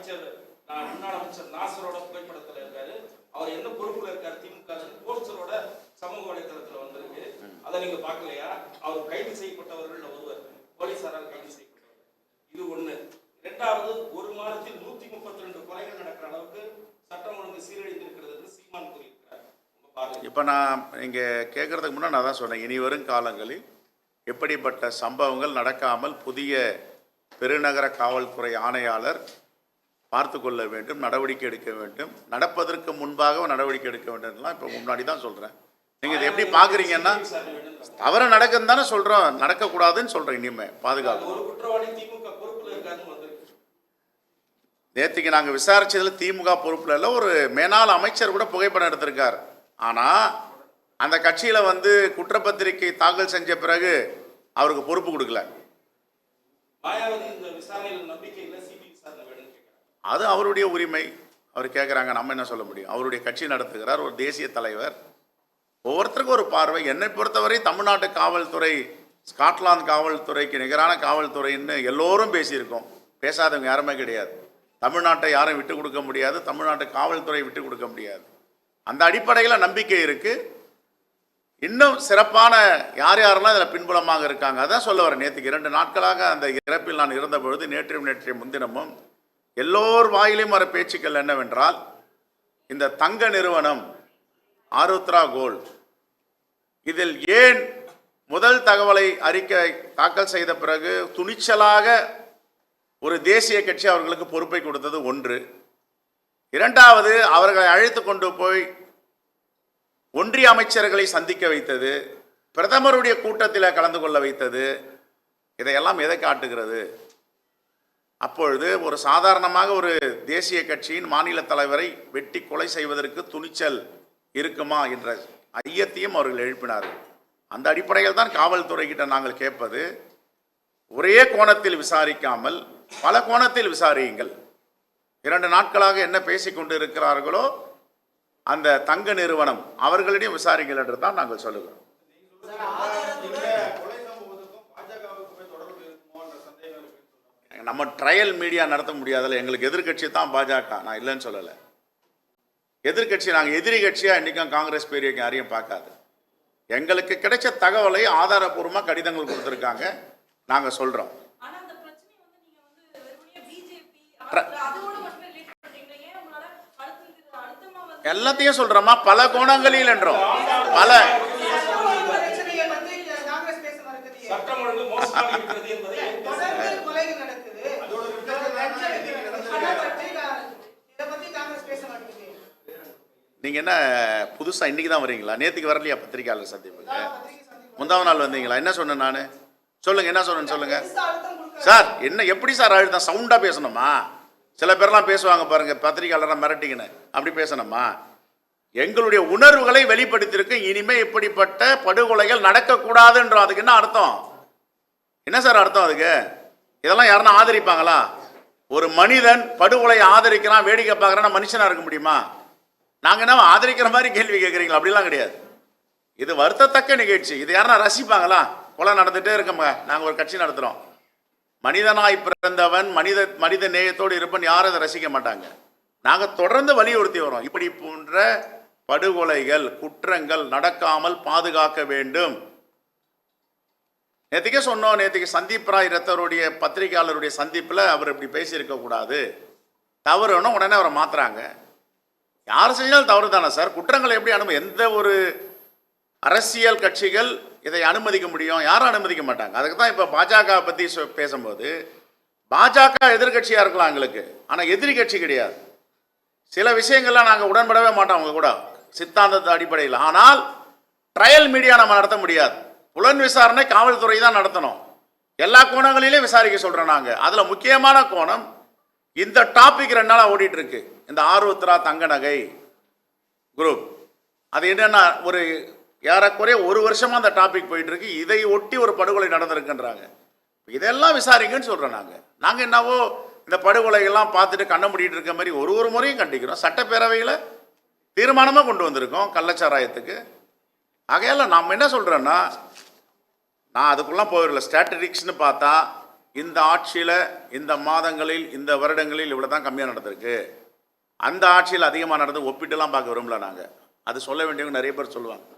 அமைச்சர் முன்னாள் அமைச்சர் நாசரோட புகைப்படத்தில் இருக்காரு. அவர் என்ன பொறுப்புல இருக்காரு திமுக போஸ்டரோட சமூக வலைதளத்தில் வந்திருக்கு. அதை நீங்க பார்க்கலையா? அவர் கைது செய்யப்பட்டவர்கள் ஒருவர் போலீசாரால் கைது செய்யப்பட்டவர். இது ஒண்ணு. இரண்டாவது, ஒரு மாதத்தில் 132 கொலைகள் நடக்கிற அளவுக்கு சட்டம் ஒழுங்கு சீரழிந்திருக்கிறது சீமான் கூறியிருக்கிறார். இப்போ நான் இங்கே கேட்கறதுக்கு முன்னாடி நான் தான் சொன்னேன், இனி வரும் காலங்களில் எப்படிப்பட்ட சம்பவங்கள் நடக்காமல் புதிய பெருநகர காவல்துறை ஆணையாளர் பார்த்து கொள்ள வேண்டும், நடவடிக்கை எடுக்க வேண்டும், நடப்பதற்கு முன்பாக நடவடிக்கை எடுக்க வேண்டும்லாம் இப்போ முன்னாடி தான் சொல்கிறேன். நீங்கள் இதை எப்படி பார்க்குறீங்கன்னா தவறு நடக்குன்னு தானே சொல்கிறோம், நடக்கக்கூடாதுன்னு சொல்கிறேன். இனிமேல் பாதுகாப்பு நேற்றுக்கு நாங்கள் விசாரித்ததில் திமுக பொறுப்பில் இல்லை, ஒரு மேனாள் அமைச்சர் கூட புகைப்படம் எடுத்திருக்கார். ஆனால் அந்த கட்சியில் வந்து குற்றப்பத்திரிகை தாக்கல் செஞ்ச பிறகு அவருக்கு பொறுப்பு கொடுக்கல. அது அவருடைய உரிமை, அவர் கேட்குறாங்க, நம்ம என்ன சொல்ல முடியும்? அவருடைய கட்சி நடத்துகிறார், ஒரு தேசிய தலைவர். ஒவ்வொருத்தருக்கும் ஒரு பார்வை. என்னை பொறுத்தவரை தமிழ்நாட்டு காவல்துறை ஸ்காட்லாந்து காவல்துறைக்கு நிகரான காவல்துறைன்னு எல்லோரும் பேசியிருக்கோம், பேசாதவங்க யாருமே கிடையாது. தமிழ்நாட்டை யாரும் விட்டு கொடுக்க முடியாது, தமிழ்நாட்டு காவல்துறை விட்டு கொடுக்க முடியாது. அந்த அடிப்படையில் நம்பிக்கை இருக்குது. இன்னும் சிறப்பான யார் யாரெல்லாம் இதில் பின்புலமாக இருக்காங்க அதான் சொல்ல வரேன். நேற்றுக்கு 2 நாட்களாக அந்த இறப்பில் நான் இருந்த பொழுது நேற்றைய முன்தினமும் எல்லோர் வாயிலையும் வர பேச்சுக்கள் என்னவென்றால், இந்த தங்க நிறுவனம் ஆருத்ரா கோல்ட் இதில் ஏன் முதல் தகவலை அறிக்கை தாக்கல் செய்த பிறகு துணிச்சலாக ஒரு தேசிய கட்சி அவர்களுக்கு பொறுப்பை கொடுத்தது ஒன்று. இரண்டாவது, அவர்களை அழைத்து கொண்டு போய் ஒன்றிய அமைச்சர்களை சந்திக்க வைத்தது, பிரதமருடைய கூட்டத்தில் கலந்து கொள்ள வைத்தது. இதையெல்லாம் எதை காட்டுகிறது? அப்பொழுது ஒரு சாதாரணமாக ஒரு தேசிய கட்சியின் மாநில தலைவரை வெட்டி கொலை செய்வதற்கு துணிச்சல் இருக்குமா என்ற ஐயத்தையும் அவர்கள் எழுப்பினார்கள். அந்த அடிப்படையில் தான் காவல்துறை கிட்ட நாங்கள் கேட்பது, ஒரே கோணத்தில் விசாரிக்காமல் பல கோணத்தில் விசாரியுங்கள். 2 நாட்களாக என்ன பேசிக்கொண்டு இருக்கிறார்களோ அந்த தங்க நிறுவனம் அவர்களிடையும் விசாரிங்கள் என்று தான் நாங்கள் சொல்லுகிறோம். நம்ம ட்ரையல் மீடியா நடத்த முடியாதுல்ல, எங்களுக்கு எதிர்கட்சி தான் பாஜக, நான் இல்லைன்னு சொல்லலை. எதிர்கட்சி, நாங்கள் எதிரி கட்சியாக இன்றைக்கும் காங்கிரஸ் பெரிய யாரையும் பார்க்காது. எங்களுக்கு கிடைச்ச தகவலை ஆதாரபூர்வமாக கடிதங்கள் கொடுத்துருக்காங்க, நாங்கள் சொல்கிறோம். எல்லாத்தையும் சொல்றோமா, பல கோணங்களில் என்றோம், பல நீங்க என்ன புதுசா இன்னைக்கு தான் வரீங்களா? நேற்றுக்கு வரலையா பத்திரிகையாளர் சந்திப்புக்கு? முந்தாவது நாள் வந்தீங்களா? என்ன சொன்னேன் நான்? சொல்லுங்க, என்ன சொன்னேன்னு சொல்லுங்க சார். என்ன எப்படி சார் அழுத்தம்? சவுண்டா பேசணுமா? சில பேர்லாம் பேசுவாங்க பாருங்க, பத்திரிகையாளராக மிரட்டிங்கன்னு, அப்படி பேசணுமா? எங்களுடைய உணர்வுகளை வெளிப்படுத்தியிருக்கு. இனிமே இப்படிப்பட்ட படுகொலைகள் நடக்கக்கூடாதுன்றோம். அதுக்கு என்ன அர்த்தம்? என்ன சார் அர்த்தம் அதுக்கு? இதெல்லாம் யாருன்னா ஆதரிப்பாங்களா? ஒரு மனிதன் படுகொலையை ஆதரிக்கிறான், வேடிக்கை பார்க்குறான்னா மனுஷனா இருக்க முடியுமா? நாங்கள் என்ன ஆதரிக்கிற மாதிரி கேள்வி கேட்குறீங்களா? அப்படிலாம் கிடையாது. இது வருத்தத்தக்க நிகழ்ச்சி. இது யாருன்னா ரசிப்பாங்களா? கொலை நடந்துகிட்டே இருக்கோங்க, நாங்கள் ஒரு கட்சி நடத்துகிறோம், மனிதனாய் பிறந்தவன் மனித நேயத்தோடு இருப்பன், யாரும் அதை ரசிக்க மாட்டாங்க. நாங்கள் தொடர்ந்து வலியுறுத்தி வரோம், இப்படி போன்ற படுகொலைகள் குற்றங்கள் நடக்காமல் பாதுகாக்க வேண்டும். நேற்றுக்கே சொன்னோம், நேற்றுக்கு சந்தீப் ராய் ரத்தருடைய பத்திரிகையாளருடைய சந்திப்பில் அவர் இப்படி பேசியிருக்க கூடாது, தவறுன்னு உடனே அவரை மாத்துறாங்க. யார் செஞ்சாலும் தவறு தானே சார்? குற்றங்களை எப்படி எந்த ஒரு அரசியல் கட்சிகள் இதை அனுமதிக்க முடியும்? யாரும் அனுமதிக்க மாட்டாங்க. அதுக்கு தான் இப்போ பாஜக பற்றி பேசும்போது, பாஜக எதிர்கட்சியாக இருக்கலாம் எங்களுக்கு, ஆனால் எதிரி கட்சி கிடையாது. சில விஷயங்கள்லாம் நாங்கள் உடன்படவே மாட்டோம் அவங்க கூட சித்தாந்தத்தை அடிப்படையில். ஆனால் ட்ரையல் மீடியா நம்ம நடத்த முடியாது. புலன் விசாரணை காவல்துறை தான் நடத்தணும். எல்லா கோணங்களிலையும் விசாரிக்க சொல்கிறோம் நாங்கள். அதில் முக்கியமான கோணம் இந்த டாபிக் 2 நாளாக ஓடிட்டு இருக்கு, இந்த ஆருத்ரா தங்க நகை குரூப். அது என்னென்னா ஒரு ஏறக்குறைய 1 வருஷமாக அந்த டாபிக் போயிட்டு இருக்கு. இதை ஒட்டி ஒரு படுகொலை நடந்திருக்குன்றாங்க. இதெல்லாம் விசாரிங்கன்னு சொல்கிறோம். நாங்கள் என்னவோ இந்த படுகொலைகள்லாம் பார்த்துட்டு கண்ண முடிட்டு இருக்க மாதிரி ஒரு முறையும் கண்டிக்கிறோம். சட்டப்பேரவையில் தீர்மானமாக கொண்டு வந்திருக்கோம் கள்ளச்சாராயத்துக்கு. ஆகையால் நாம் என்ன சொல்கிறோன்னா, நான் அதுக்குள்ளே போயிடல. ஸ்டாட்டிஸ்டிக்ஸ்னு பார்த்தா இந்த ஆட்சியில் இந்த மாதங்களில் இந்த வருடங்களில் இவ்வளோ தான் கம்மியாக நடந்திருக்கு, அந்த ஆட்சியில் அதிகமாக நடந்து ஒப்பிட்டுலாம் பார்க்க விரும்பல நாங்கள். அது சொல்ல வேண்டியவங்க நிறைய பேர் சொல்லுவாங்க.